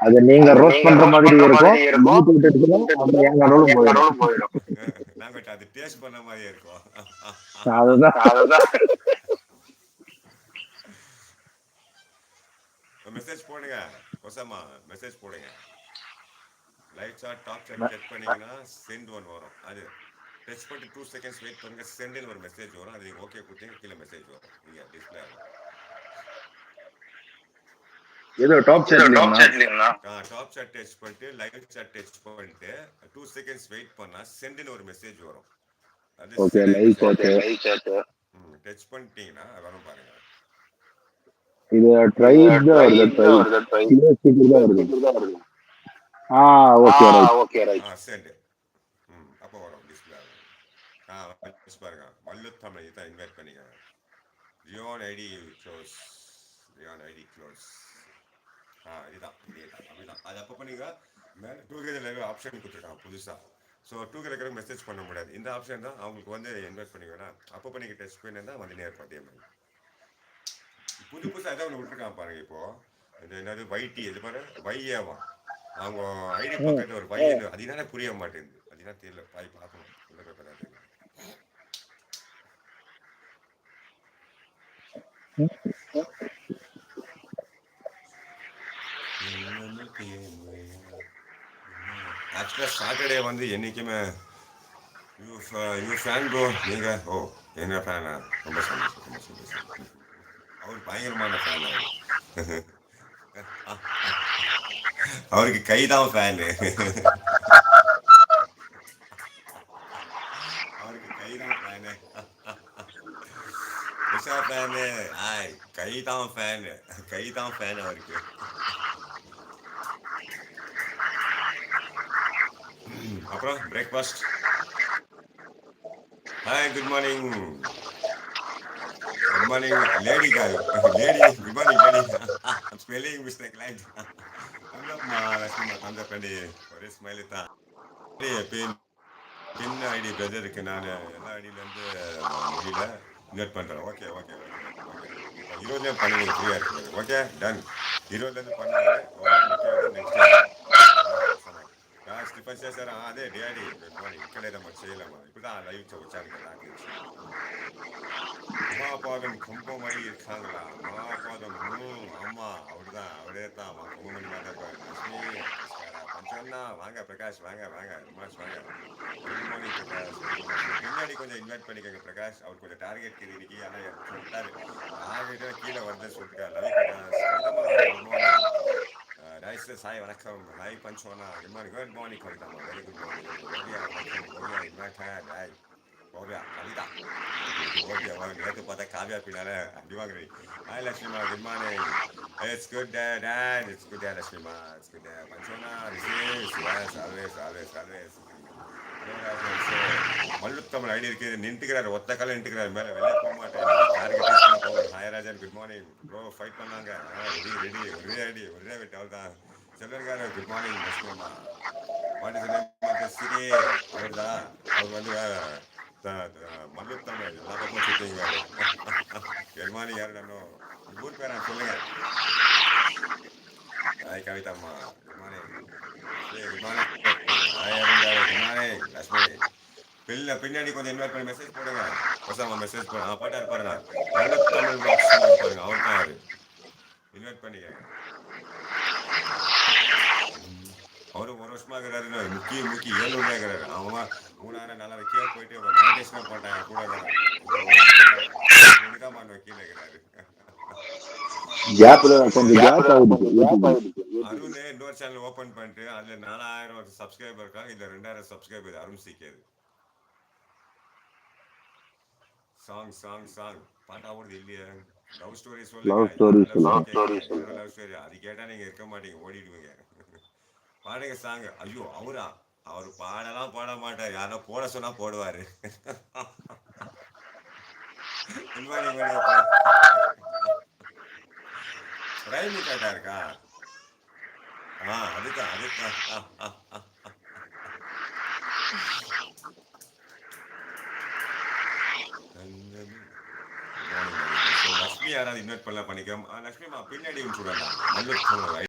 அது நீங்க ரோஸ்ட் பண்ற மாதிரி இருக்கும். அந்த என் நடுவுல போயிடும். நாங்க அது டேஸ்ட் பண்ண மாதிரியே இருக்கும். அதுதான். மெசேஜ் போடுங்க ஒசாமா, மெசேஜ் போடுங்க. Light chat top chat check பண்ணீங்கன்னா சென்ட் ஒன் வரும். அது டச் பண்ணிட்டு 2 செகண்ட்ஸ் வெயிட் பண்ணுங்க, சென்ட்னு ஒரு மெசேஜ் வரும். அது நீங்க ஓகே கொடுத்தீங்க, கீழே மெசேஜ் வரும், இங்க டிஸ்பிளே ஆகும். ஏதோ டாப் சாட்லீங்களா? டாப் சாட் டச் பண்ணிட்டு லைவ் சாட் டச் பண்ணிட்டு 2 செகண்ட்ஸ் வெயிட் பண்ணா சென்ட்னு ஒரு மெசேஜ் வரும். அது ஓகே, லைவ் சாட். டச் பண்ணிட்டீங்கன்னா வரும் பாருங்க. இது ட்ரைட் தான் வருது, ட்ரை தான் வருது. Okay right. சென்ட். அப்போ வரும், டிஸ்பிளே ஆகும். பாருங்க, மல்லு தமிழ் இதான் இன்வைட் பண்ணிக்க. Ryan ID close, Ryan ID close. இதுதான் இதேதான் அப்படிதான். அது அப்போ பண்ணீங்க மேலே டூகெதர் லைவ் ஆப்ஷன் கொடுத்துருக்காங்க புதுசாக. ஸோ டூகெதர் மெசேஜ் பண்ண முடியாது. இந்த ஆப்ஷன் தான் அவங்களுக்கு வந்து இன்வைட் பண்ணிங்கன்னா அப்போ பண்ணி டெஸ்ட் பண்ணி தான் வந்து நேரம் அதே மாதிரி புது புதுசாக எதாவது ஒன்று விட்டுருக்கான் பாருங்க. இப்போது இது என்னது வைடி, இது பாரு வைஏவா, அவங்க ஐடி பக்கத்தில் ஒரு வைன்னு, அது என்னன்னா புரிய மாட்டேங்குது. அது என்ன தெரியல, பாய் பார்க்கணும் உள்ள போய் பார்த்தா தெரியும். ஆக்சுவலாக சாட்டர்டே வந்து என்றைக்குமே யூ ஃபேன் ப்ரோ நீங்கள். ஓ என்ன ஃபேனா, ரொம்ப சந்தோஷம் ரொம்ப சந்தோஷம். அவர் பயங்கரமான ஃபேன். அவருக்கு கைதான் ஃபேனு. அவருக்கு Khaitan fan. Usha fan, Khaitan fan, Khaitan fan அவருக்கு. அப்புறம் breakfast. Hi good morning. Good morning lady காது, lady good morning lady. Spelling mistake light. தந்தப்மா லட்சுமிமா, தந்தப் ரெடி, ஒரே ஸ்மைலு தான். பின் ஐடி பிரதருக்கு நான் எல்லா ஐடியிலேருந்து முடியல இன்வைட் பண்ணுறேன். Okay okay okay okay. இப்போ 20 பண்ணிடுங்க, ஃப்ரீயாக இருக்குது. Okay done. 20 பண்ணுவார், ஒரு நாள் நிற்காது, நெக்ஸ்ட் டே வரும். స్టిఫన్ చేశారా? అదే డాడీ గుడ్ మార్నింగ్. ఇక్కడేదమ్మా చేయలేమ్మా, ఇప్పుడు தான் லைவ் வச்சானுங்க லாக் வச்சு. மகாபாதம் கும்பமணி இருக்காங்களா? மகாபாதம் ஆமா அவருதான், அவரே தான் கும்பமணி மாதப்பன். லட்சுமி நமஸ்காரா. பஞ்சவண்ணா வாங்க, பிரகாஷ் வாங்க வாங்க, உமாஷ் வாங்க. Very good morning Prakash, very good morning. பின்னாடி கொஞ்சம் இன்வைட் பண்ணிக்கோங்க பிரகாஷ், அவர் கொஞ்சம் டார்கெட் கீழே இன்னைக்கு. ஆனால் சொல்லிட்டாரு டார்கெட் கீழே வருதுன்னு சொல்லிட்டு. லவி பிரகாஷ், கவிதம்மா வாங்க, குட் மார்னிங். ரைஸ் சாய் வணக்கம். லாய் பஞ்சோனா குட் மார்னிங். குட் மார்னிங் கவிதாமா, very good morning very good. Oviya வணக்கம். ஓவியா இன்வைட் டாய். ஓவியா கவிதா, ஓவியா வாங்க. நேற்று பார்த்தா காவியா பின்னால அடி வாங்குறீங்க. ஹாய் லட்சுமிமா, good morning. It's good date, it's good day லட்சுமிமா, இட்ஸ் குட் டே. பஞ்சோனா receives, yes always always always. மல்லுத்தமிழ் ஐடி இருக்கு, நின்றுக்கிறாரு, ஒத்த காலம் நின்றுக்கிறாரு, மேலே வெளியே போக மாட்டேன் இன்னைக்கு. டார்கெட் ரீச் பண்ண போவார். ஹாயராஜன் குட் மார்னிங் ப்ரோ, ஃபைட் பண்ணாங்க. ரெடி ரெடி, ஒரே ஐடி ஒரே வெட்டி, அவள் தான். செல்வன்காரு குட் மார்னிங் லட்சுமிமா. What is name of the city? அவர் தான், அவர் வந்து மல்லுத்தமிழ் எல்லா பக்கமும் சுற்றிங்குவார். Good morning. யாரு நானும் ஊர் பேரா சொல்லுங்க. ஹாய் கவிதாம்மா, good morning. Lakshmi good morning. Hi அருண்காரு குட் மார்னிங். லட்சுமி பின்னாடி கொஞ்சம் இன்வைட் பண்ணி மெசேஜ் போடுங்க. ஒசாமா மெசேஜ் போடுங்க. போட்டாரு பாருங்க, மல்லு தமிழ் பிளாக்ஸ் பாருங்க, அவர் தான் அவரு. இன்வைட் பண்ணிக்கங்க. அவரு ஒரு வருஷமா இருக்கிறாரு, முக்கி 700 ரூபாய் இருக்கிறாரு. அவன் 3000 நல்லா வைக்க போயிட்டு மானிட்டேஷனே போட்டாங்க கூட இருக்கிறான். ஐயோ முடியல, முடிதான் பண்ணுவேன், கீழே இருக்கிறாரு. அருண் இன்னொரு சேனல் ஓபன் பண்ணிட்டு அதுல 4000 சப்ஸ்கிரைபர் இருக்காங்க, இதுல 2000 சப்ஸ்கிரைபர். அருண் சீக்கிரம் சாங் சாங் சாங் பாட்டா ஓடுது இல்லையே. லவ் ஸ்டோரி சொல்லுங்க. லவ் ஸ்டோரி அது கேட்டா நீங்க இருக்க மாட்டீங்க, ஓடிடுவீங்க. பாடுங்க சாங். ஐயோ அவரா, அவர் பாடலாம் பாட மாட்டார், யாரா போட சொன்னா போடுவாரு. ரைமி கரெக்டா இருக்கா? அதுதான் அதுதான். லட்சுமி யாராவது இன்வைட் பண்ணலாம் பண்ணிக்க. லட்சுமி பின்னாடி சொல்லுவேன், மல்லு